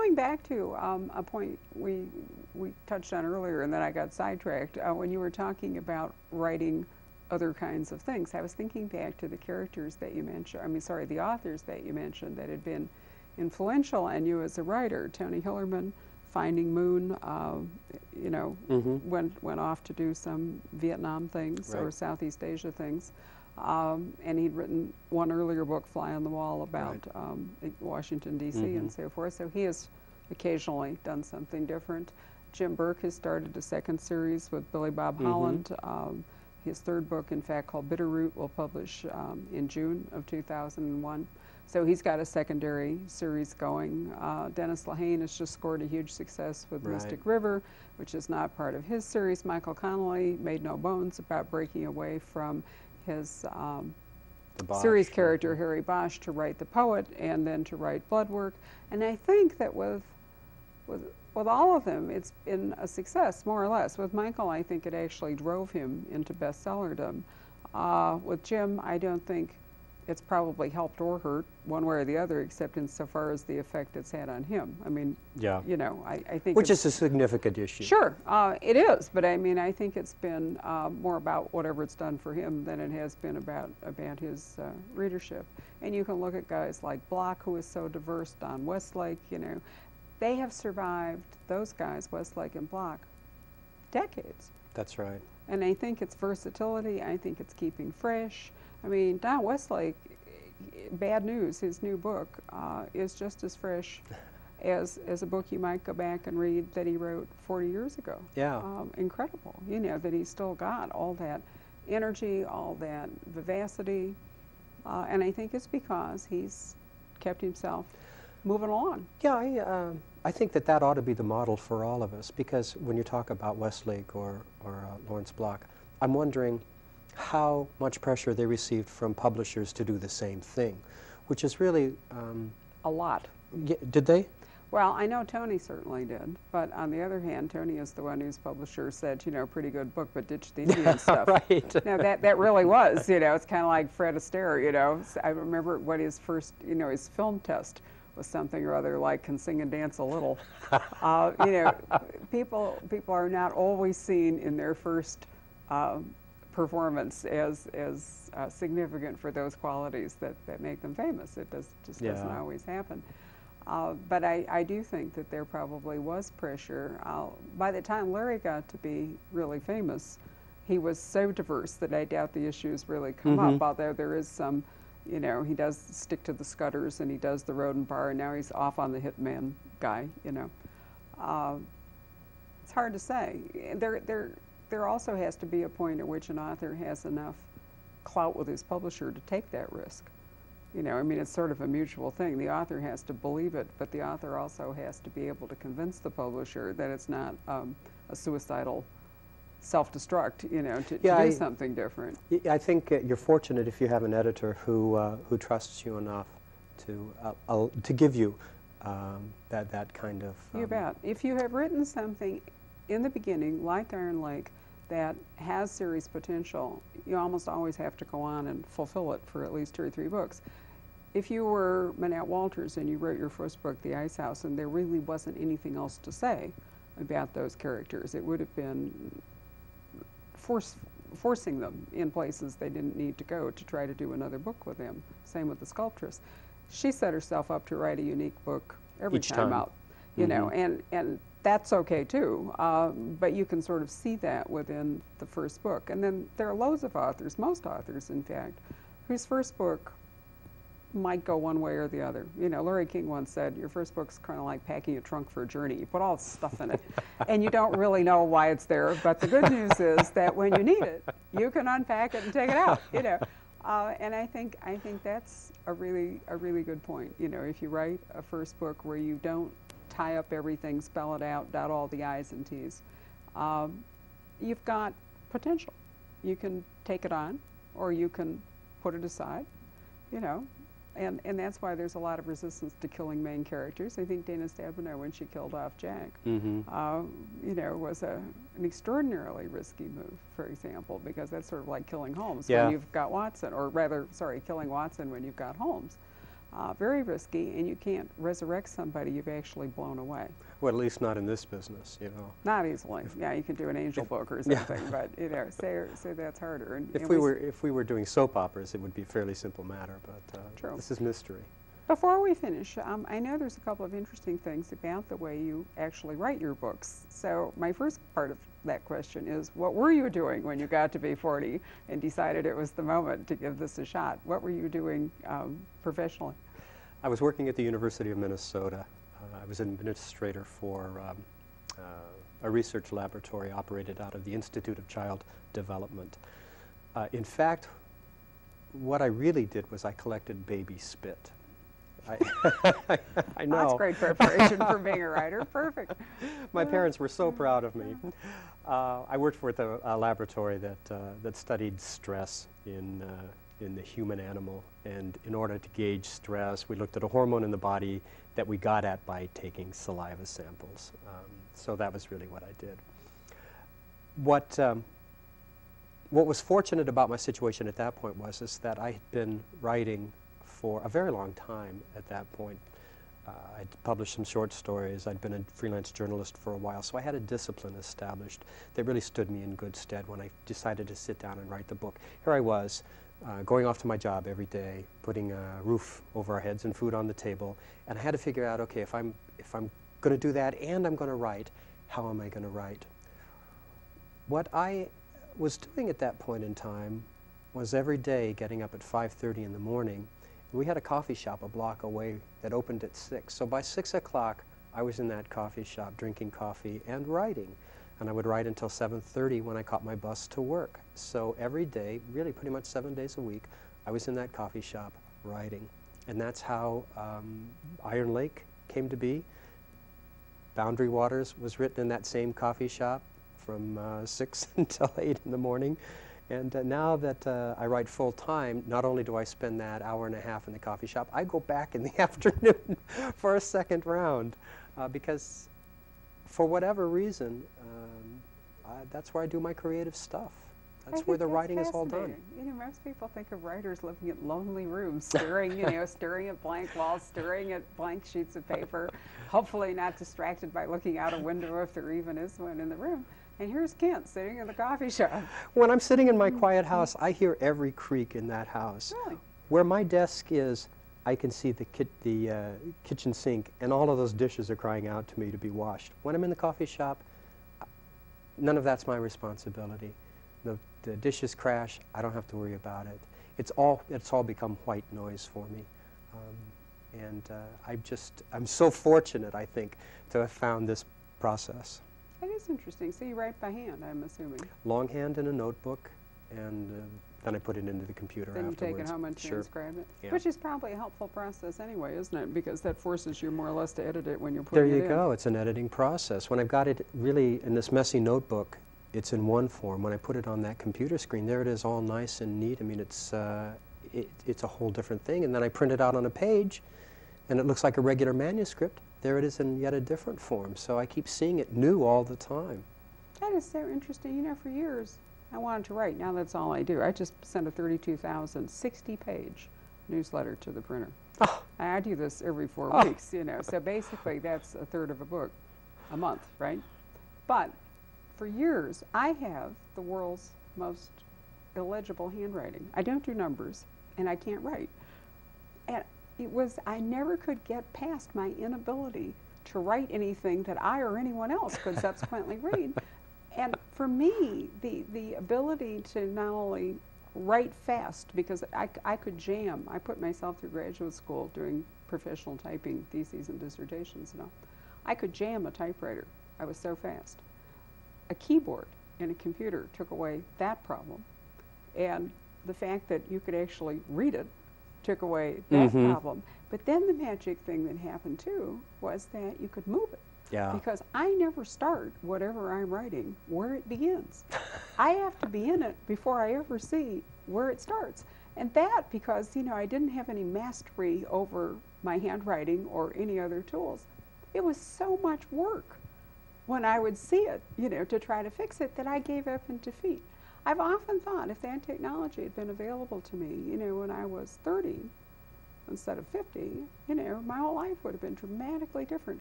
going back to a point we touched on earlier, and then I got sidetracked when you were talking about writing other kinds of things. I was thinking back to the characters that you mentioned. I mean, sorry, the authors that you mentioned that had been influential on you as a writer. Tony Hillerman, Finding Moon, you know, went off to do some Vietnam things or Southeast Asia things. And he'd written one earlier book, Fly on the Wall, about Washington, D.C. and so forth. So he has occasionally done something different. Jim Burke has started a second series with Billy Bob Holland. His third book, in fact, called Bitterroot, will publish in June of 2001. So he's got a secondary series going. Dennis Lehane has just scored a huge success with Mystic River, which is not part of his series. Michael Connelly made no bones about breaking away from his series character, Harry Bosch, to write The Poet and then to write Bloodwork. And I think that with all of them, it's been a success, more or less. With Michael, I think it actually drove him into bestsellerdom. With Jim, I don't think it's probably helped or hurt one way or the other, except insofar as the effect it's had on him. I mean, you know, I think which is a significant issue. Sure, it is, but I mean, I think it's been more about whatever it's done for him than it has been about his readership. And you can look at guys like Block, who is so diverse, Don Westlake, you know, they have survived, those guys, Westlake and Block, decades. That's right. And I think it's versatility, I think it's keeping fresh. I mean, Don Westlake, Bad News, his new book, is just as fresh as a book you might go back and read that he wrote 40 years ago. Yeah. Incredible, you know, that he's still got all that energy, all that vivacity, and I think it's because he's kept himself moving along. Yeah, I think that ought to be the model for all of us, because when you talk about Westlake or Lawrence Block, I'm wondering how much pressure they received from publishers to do the same thing, which is really... a lot. Yeah, did they? Well, I know Tony certainly did, but on the other hand, Tony is the one whose publisher said, you know, pretty good book, but ditch the Indian stuff. Right. Now, that really was, you know, it's kind of like Fred Astaire, you know. I remember what his first, you know, his film test was something or other like Can Sing and Dance a Little. You know, people are not always seen in their first performance as significant for those qualities that make them famous. It just doesn't always happen. But I do think that there probably was pressure. By the time Larry got to be really famous, he was so diverse that I doubt the issues really come up, although there is some, you know, he does stick to the Scudders and he does the Rodin Bar, and now he's off on the Hitman guy, you know. It's hard to say. There also has to be a point at which an author has enough clout with his publisher to take that risk. You know, I mean, it's sort of a mutual thing. The author has to believe it, but the author also has to be able to convince the publisher that it's not a suicidal self-destruct, you know, to do something different. I think you're fortunate if you have an editor who trusts you enough to give you that kind of... You bet. If you have written something in the beginning, like Iron Lake, that has series potential, you almost always have to go on and fulfill it for at least 2 or 3 books. If you were Manette Walters and you wrote your first book, The Ice House, and there really wasn't anything else to say about those characters, it would have been forcing them in places they didn't need to go to try to do another book with them. Same with the sculptress. She set herself up to write a unique book every time out, you know, and that's okay too, but you can sort of see that within the first book. And then there are loads of authors, most authors in fact, whose first book might go one way or the other. You know, Larry King once said, your first book's kind of like packing a trunk for a journey. You put all this stuff in it, and you don't really know why it's there, but the good news is that when you need it, you can unpack it and take it out, you know. And I think that's a really good point. You know, if you write a first book where you don't tie up everything, spell it out, dot all the I's and T's, you've got potential. You can take it on, or you can put it aside, you know. And that's why there's a lot of resistance to killing main characters. I think Dana Stabenow, when she killed off Jack, you know, was an extraordinarily risky move, for example, because that's sort of like killing Holmes when you've got Watson, or rather, sorry, killing Watson when you've got Holmes. very risky, and you can't resurrect somebody you've actually blown away. Well, at least not in this business, you know. Not easily. Yeah, you can do an angel book or something, but you know, say that's harder. And If we were doing soap operas, it would be a fairly simple matter, but True. this is mystery. Before we finish, I know there's a couple of interesting things about the way you actually write your books. So my first part of that question is, what were you doing when you got to be 40 and decided it was the moment to give this a shot? What were you doing professionally? I was working at the University of Minnesota. I was an administrator for a research laboratory operated out of the Institute of Child Development. In fact, what I really did was I collected baby spit. I know. That's great preparation for being a writer. Perfect. My parents were so proud of me. I worked for a laboratory that studied stress in the human animal, and in order to gauge stress, we looked at a hormone in the body that we got at by taking saliva samples. So that was really what I did. What was fortunate about my situation at that point is that I had been writing for a very long time at that point. I'd published some short stories. I'd been a freelance journalist for a while, so I had a discipline established that really stood me in good stead when I decided to sit down and write the book. Here I was, going off to my job every day, putting a roof over our heads and food on the table, and I had to figure out, okay, if I'm going to do that and I'm going to write, how am I going to write? What I was doing at that point in time was every day getting up at 5:30 in the morning. We had a coffee shop a block away that opened at 6. So by 6 o'clock, I was in that coffee shop drinking coffee and writing. And I would write until 7:30 when I caught my bus to work. So every day, really pretty much 7 days a week, I was in that coffee shop writing. And that's how Iron Lake came to be. Boundary Waters was written in that same coffee shop from 6 until 8 in the morning. And now that I write full time, not only do I spend that hour and a half in the coffee shop, I go back in the afternoon for a second round because for whatever reason, that's where I do my creative stuff. That's where the writing is all done. You know, most people think of writers living in lonely rooms, staring, you know, staring at blank walls, staring at blank sheets of paper, hopefully not distracted by looking out a window if there even is one in the room. And here's Kent sitting in the coffee shop. When I'm sitting in my quiet house, I hear every creak in that house. Really? Where my desk is, I can see the kitchen sink, and all of those dishes are crying out to me to be washed. When I'm in the coffee shop, none of that's my responsibility. The dishes crash, I don't have to worry about it. It's all become white noise for me. I'm so fortunate, I think, to have found this process. That is interesting. So you write by hand, I'm assuming. Longhand in a notebook, and then I put it into the computer then afterwards. Then you take it home and transcribe it? Yeah. Which is probably a helpful process anyway, isn't it? Because that forces you more or less to edit it when you're putting it in. There you go. It's an editing process. When I've got it really in this messy notebook, it's in one form. When I put it on that computer screen, there it is all nice and neat. I mean, it's a whole different thing. And then I print it out on a page, and it looks like a regular manuscript. There it is in yet a different form. So I keep seeing it new all the time. That is so interesting. You know, for years, I wanted to write. Now that's all I do. I just sent a 32,060-page newsletter to the printer. Oh. I do this every 4 weeks, you know. So basically, that's a third of a book a month, right? But for years, I have the world's most illegible handwriting. I don't do numbers, and I can't write. And I never could get past my inability to write anything that I or anyone else could subsequently read. And for me, the ability to not only write fast, because I could jam. I put myself through graduate school doing professional typing, theses and dissertations and all. I could jam a typewriter. I was so fast. A keyboard in a computer took away that problem. And the fact that you could actually read it took away that problem. But then the magic thing that happened too was that you could move it. Yeah. Because I never start whatever I'm writing where it begins. I have to be in it before I ever see where it starts. And that because, you know, I didn't have any mastery over my handwriting or any other tools. It was so much work when I would see it, you know, to try to fix it, that I gave up in defeat. I've often thought if that technology had been available to me, you know, when I was 30, instead of 50, you know, my whole life would have been dramatically different.